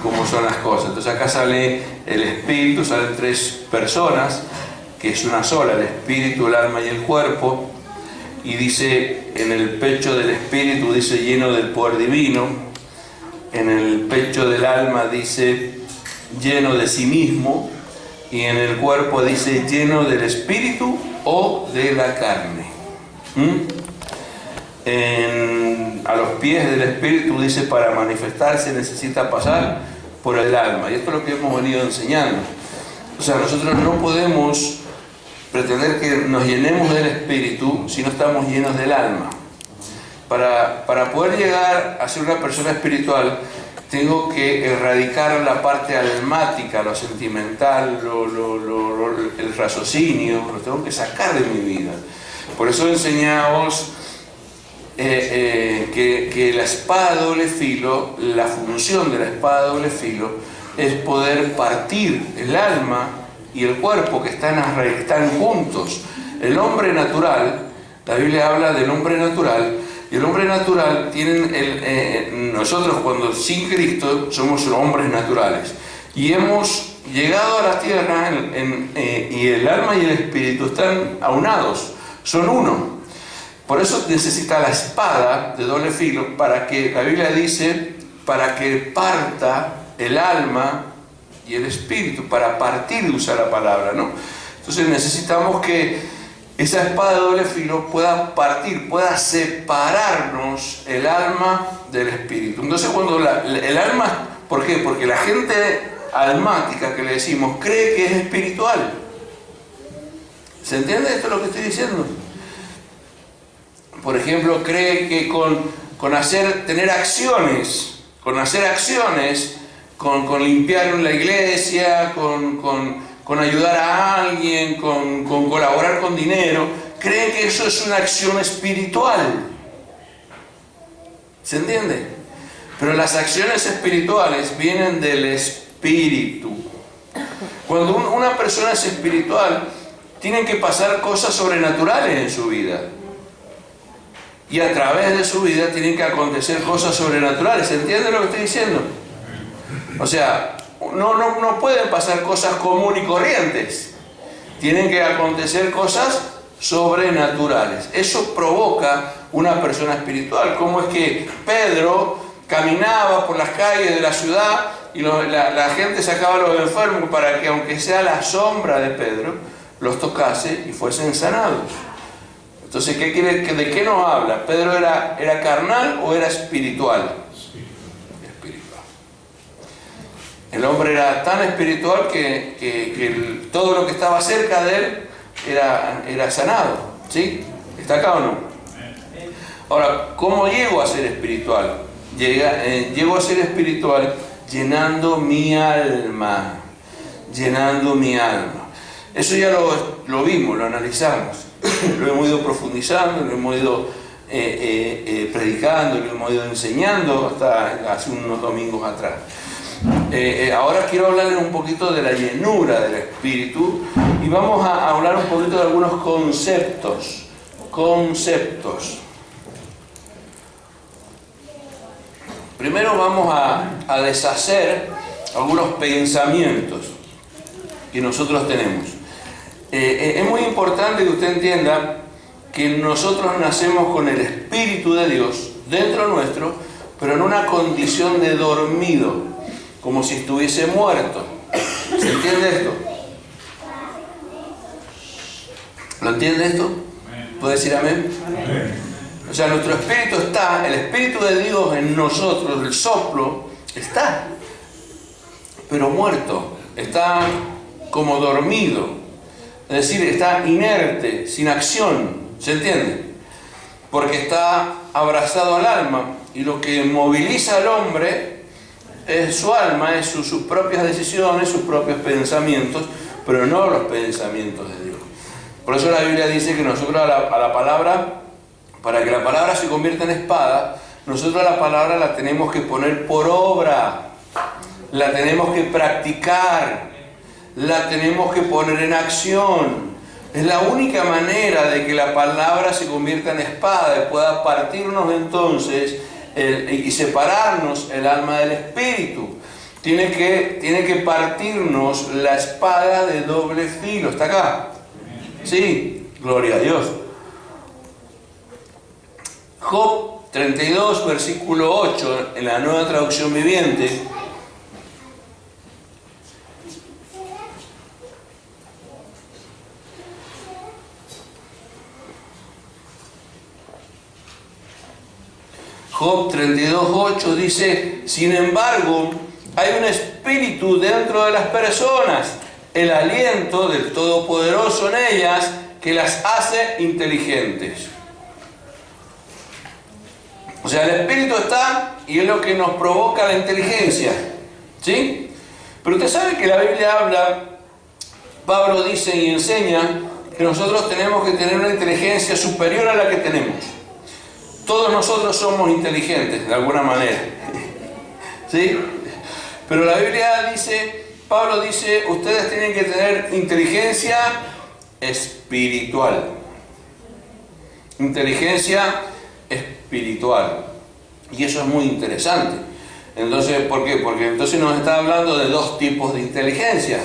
cómo son las cosas. Entonces acá sale el espíritu, salen tres personas, que es una sola, el espíritu, el alma y el cuerpo, y dice, en el pecho del espíritu dice lleno del poder divino, en el pecho del alma dice lleno de sí mismo, y en el cuerpo dice lleno del espíritu o de la carne. A los pies del espíritu dice, para manifestarse necesita pasar por el alma, y esto es lo que hemos venido enseñando. O sea, nosotros no podemos pretender que nos llenemos del espíritu si no estamos llenos del alma. Para poder llegar a ser una persona espiritual, tengo que erradicar la parte almática, lo sentimental, el raciocinio, lo tengo que sacar de mi vida. Por eso enseñamos que la espada de doble filo, la función de la espada de doble filo, es poder partir el alma y el cuerpo, que están juntos. El hombre natural, la Biblia habla del hombre natural, y el hombre natural nosotros cuando sin Cristo somos hombres naturales, y hemos llegado a la tierra y el alma y el espíritu están aunados, son uno. Por eso necesita la espada de doble filo, para que, la Biblia dice, para que parta el alma y el espíritu, para partir, usa la palabra, ¿no? Entonces necesitamos que esa espada de doble filo pueda partir, pueda separarnos el alma del espíritu. Entonces cuando el alma, ¿por qué? Porque la gente almática que le decimos cree que es espiritual. ¿Se entiende esto lo que estoy diciendo? Por ejemplo, cree que con hacer acciones, con limpiar la iglesia, con ayudar a alguien, con colaborar con dinero, creen que eso es una acción espiritual. ¿Se entiende? Pero las acciones espirituales vienen del espíritu. Cuando una persona es espiritual, tienen que pasar cosas sobrenaturales en su vida. Y a través de su vida tienen que acontecer cosas sobrenaturales. ¿Se entiende lo que estoy diciendo? O sea, no pueden pasar cosas comunes y corrientes. Tienen que acontecer cosas sobrenaturales. Eso provoca una persona espiritual. Como es que Pedro caminaba por las calles de la ciudad y la gente sacaba a los enfermos para que, aunque sea la sombra de Pedro, los tocase y fuesen sanados. Entonces, ¿de qué nos habla? ¿Pedro era carnal o era espiritual? Espiritual. El hombre era tan espiritual que todo lo que estaba cerca de él era sanado. ¿Sí? ¿Está acá o no? Ahora, ¿cómo llego a ser espiritual? Llego a ser espiritual llenando mi alma. Llenando mi alma. Eso ya lo vimos, lo analizamos. Lo hemos ido profundizando, lo hemos ido predicando, lo hemos ido enseñando hasta hace unos domingos atrás. Ahora quiero hablarles un poquito de la llenura del Espíritu y vamos a hablar un poquito de algunos conceptos. Primero vamos a deshacer algunos pensamientos que nosotros tenemos. Es muy importante que usted entienda que nosotros nacemos con el Espíritu de Dios dentro nuestro, pero en una condición de dormido, como si estuviese muerto. ¿Se entiende esto? ¿Lo entiende esto? ¿Puede decir amén? O sea, nuestro espíritu está, el Espíritu de Dios en nosotros, el soplo, está, pero muerto, está como dormido. Es decir, está inerte, sin acción. ¿Se entiende? Porque está abrazado al alma. Y lo que moviliza al hombre es su alma, es sus propias decisiones, sus propios pensamientos, pero no los pensamientos de Dios. Por eso la Biblia dice que nosotros a la palabra, para que la palabra se convierta en espada, nosotros a la palabra la tenemos que poner por obra, la tenemos que practicar, la tenemos que poner en acción. Es la única manera de que la palabra se convierta en espada y pueda partirnos entonces y separarnos el alma del espíritu. tiene que partirnos la espada de doble filo. ¿Está acá? Sí, gloria a Dios. Job 32, versículo 8, en la Nueva Traducción Viviente. Job 32, 8 dice: sin embargo, hay un espíritu dentro de las personas, el aliento del Todopoderoso en ellas, que las hace inteligentes. O sea, el espíritu está y es lo que nos provoca la inteligencia, ¿sí? Pero usted sabe que la Biblia habla, Pablo dice y enseña que nosotros tenemos que tener una inteligencia superior a la que tenemos. Todos nosotros somos inteligentes de alguna manera, ¿sí? Pero la Biblia dice, Pablo dice, ustedes tienen que tener inteligencia espiritual. Inteligencia espiritual. Y eso es muy interesante. Entonces, ¿por qué? Porque entonces nos está hablando de dos tipos de inteligencia.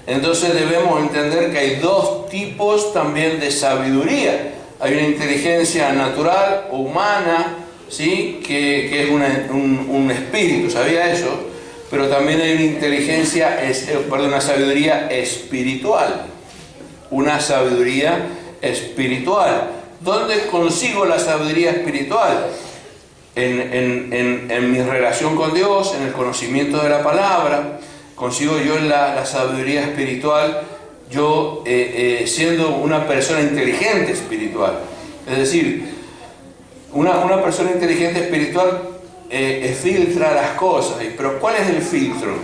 Entonces debemos entender que hay dos tipos también de sabiduría. Hay una inteligencia natural o humana, ¿sí? que es un espíritu, ¿sabía eso? Pero también hay una inteligencia, una sabiduría espiritual. Una sabiduría espiritual. ¿Dónde consigo la sabiduría espiritual? En mi relación con Dios, en el conocimiento de la palabra. Consigo yo la sabiduría espiritual, yo siendo una persona inteligente espiritual. Es decir, una persona inteligente espiritual filtra las cosas. ¿Pero cuál es el filtro?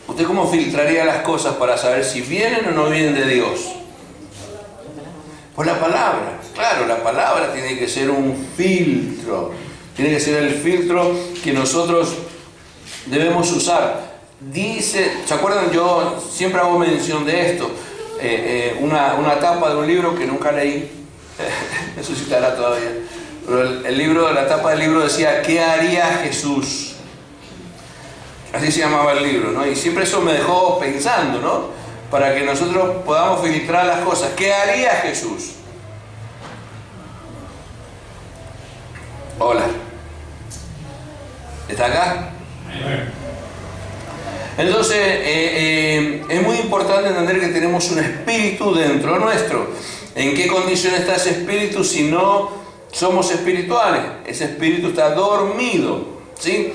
¿Usted cómo filtraría las cosas para saber si vienen o no vienen de Dios? Pues la palabra. Claro, la palabra tiene que ser un filtro. Tiene que ser el filtro que nosotros debemos usar. Dice, ¿se acuerdan? Yo siempre hago mención de esto. Una tapa de un libro que nunca leí. Eso sí estará todavía. Pero la tapa del libro decía: ¿qué haría Jesús? Así se llamaba el libro, ¿no? Y siempre eso me dejó pensando, ¿no? Para que nosotros podamos filtrar las cosas. ¿Qué haría Jesús? Hola. ¿Está acá? Entonces, es muy importante entender que tenemos un espíritu dentro nuestro. ¿En qué condición está ese espíritu si no somos espirituales? Ese espíritu está dormido, ¿sí?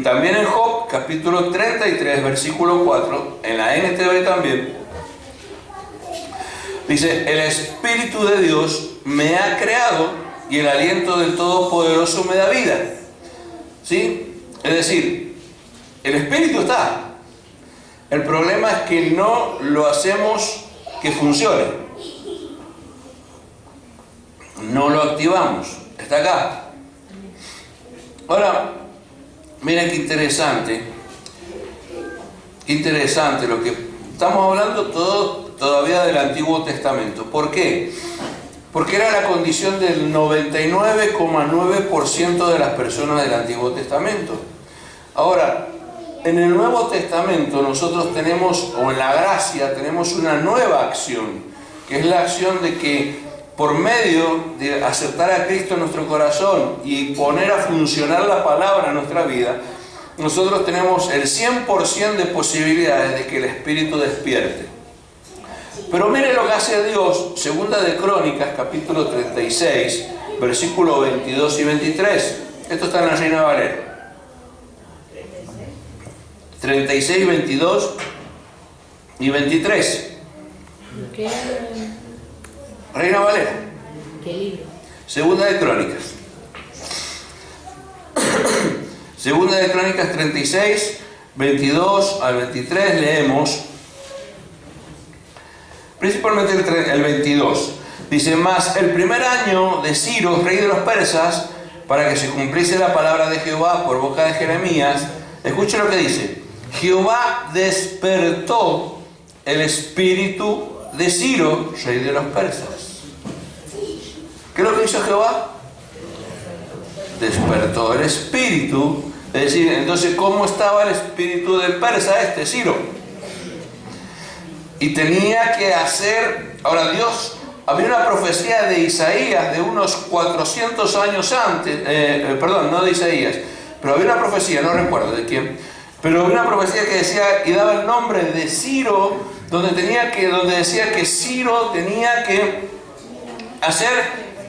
También en Job, capítulo 33, versículo 4, en la NTV también, dice: el Espíritu de Dios me ha creado y el aliento del Todopoderoso me da vida. ¿Sí? Es decir, el Espíritu está. El problema es que no lo hacemos que funcione. No lo activamos. Está acá. Ahora, miren qué interesante lo que estamos hablando todavía del Antiguo Testamento. ¿Por qué? Porque era la condición del 99,9% de las personas del Antiguo Testamento. Ahora, en el Nuevo Testamento nosotros tenemos, o en la gracia, tenemos una nueva acción, que es la acción de que por medio de aceptar a Cristo en nuestro corazón y poner a funcionar la palabra en nuestra vida, nosotros tenemos el 100% de posibilidades de que el Espíritu despierte. Pero mire lo que hace Dios, segunda de Crónicas, capítulo 36, versículos 22 y 23. Esto está en la Reina Valera. 36, 22 y 23. ¿Qué? Reina Valera. ¿Qué libro? Segunda de Crónicas. Segunda de Crónicas 36, 22 al 23 leemos. Principalmente el 22. Dice: mas el primer año de Ciro, rey de los persas, para que se cumpliese la palabra de Jehová por boca de Jeremías, escuche lo que dice: Jehová despertó el espíritu de Ciro, rey de los persas. ¿Qué es lo que hizo Jehová? despertó el espíritu. Es decir, entonces, ¿cómo estaba el espíritu del persa Ciro? Y tenía que hacer... Ahora, Dios... Había una profecía de Isaías de unos 400 años antes, perdón, no de Isaías, pero había una profecía, no recuerdo de quién, pero había una profecía que decía y daba el nombre de Ciro, donde decía que Ciro tenía que hacer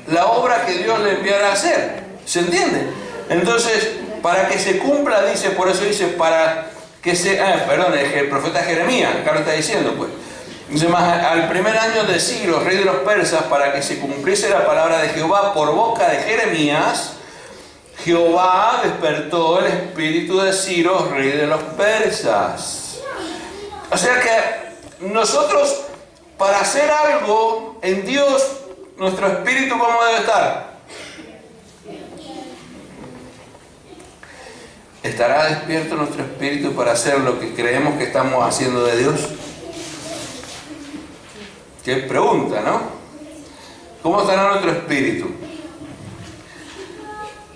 la obra que Dios le enviara a hacer. ¿Se entiende? Entonces, para que se cumpla, dice, por eso dice, para que se... el profeta Jeremías, acá lo está diciendo, pues. Dice más, al primer año de Ciro, rey de los persas, para que se cumpliese la palabra de Jehová por boca de Jeremías, Jehová despertó el espíritu de Ciro, rey de los persas. O sea que nosotros, para hacer algo en Dios, nuestro espíritu, ¿cómo debe estar? ¿Estará despierto nuestro espíritu para hacer lo que creemos que estamos haciendo de Dios? Qué pregunta, ¿no? ¿Cómo estará nuestro espíritu?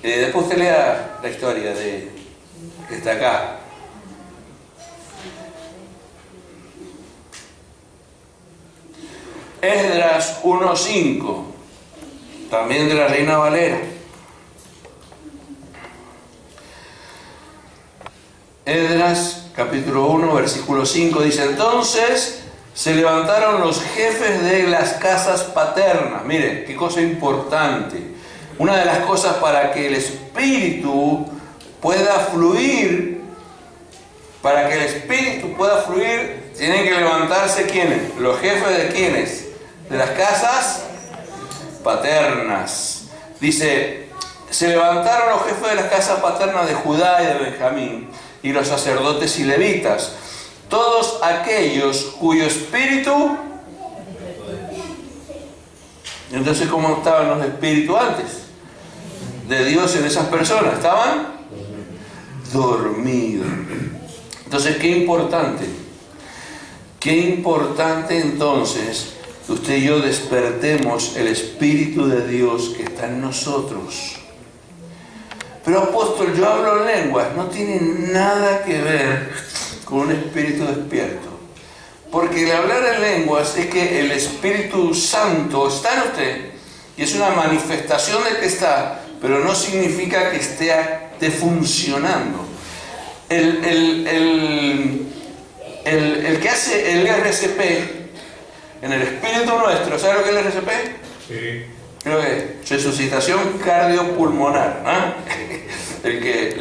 Después usted lea la historia de que está acá. Esdras 1:5, también de la Reina Valera. Esdras capítulo 1, versículo 5 dice: entonces se levantaron los jefes de las casas paternas. Mire, qué cosa importante. Una de las cosas para que el espíritu pueda fluir, tienen que levantarse ¿quiénes? Los jefes de ¿quiénes? De las casas paternas. Dice, se levantaron los jefes de las casas paternas de Judá y de Benjamín, y los sacerdotes y levitas, todos aquellos cuyo espíritu... Entonces, ¿cómo estaban los espíritus antes de Dios en esas personas? Estaban dormidos. Entonces, qué importante entonces que usted y yo despertemos el Espíritu de Dios que está en nosotros. Pero apóstol, yo hablo en lenguas, no tiene nada que ver con un espíritu despierto. Porque el hablar en lenguas es que el Espíritu Santo está en usted y es una manifestación de que está, pero no significa que esté funcionando. El que hace el RCP en el espíritu nuestro, ¿sabe lo que es el RCP? Sí. Creo que es resucitación cardiopulmonar, ¿no? El que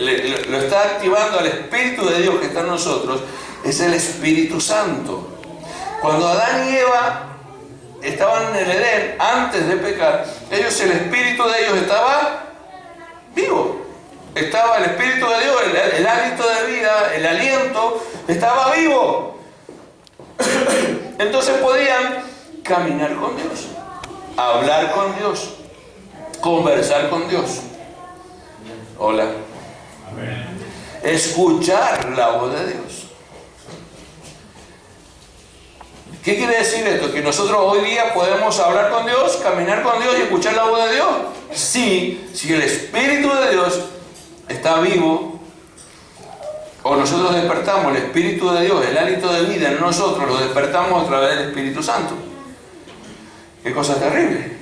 lo está activando al Espíritu de Dios que está en nosotros es el Espíritu Santo. Cuando Adán y Eva estaban en el Edén antes de pecar, el espíritu de ellos estaba vivo. Estaba el Espíritu de Dios, el hálito de vida, el aliento, estaba vivo. Entonces podían caminar con Dios, hablar con Dios, conversar con Dios. Hola. Escuchar la voz de Dios. ¿Qué quiere decir esto? ¿Que nosotros hoy día podemos hablar con Dios, caminar con Dios y escuchar la voz de Dios? Sí, si el Espíritu de Dios está vivo, o nosotros despertamos el Espíritu de Dios, el hálito de vida en nosotros, lo despertamos a través del Espíritu Santo. Qué cosa terrible.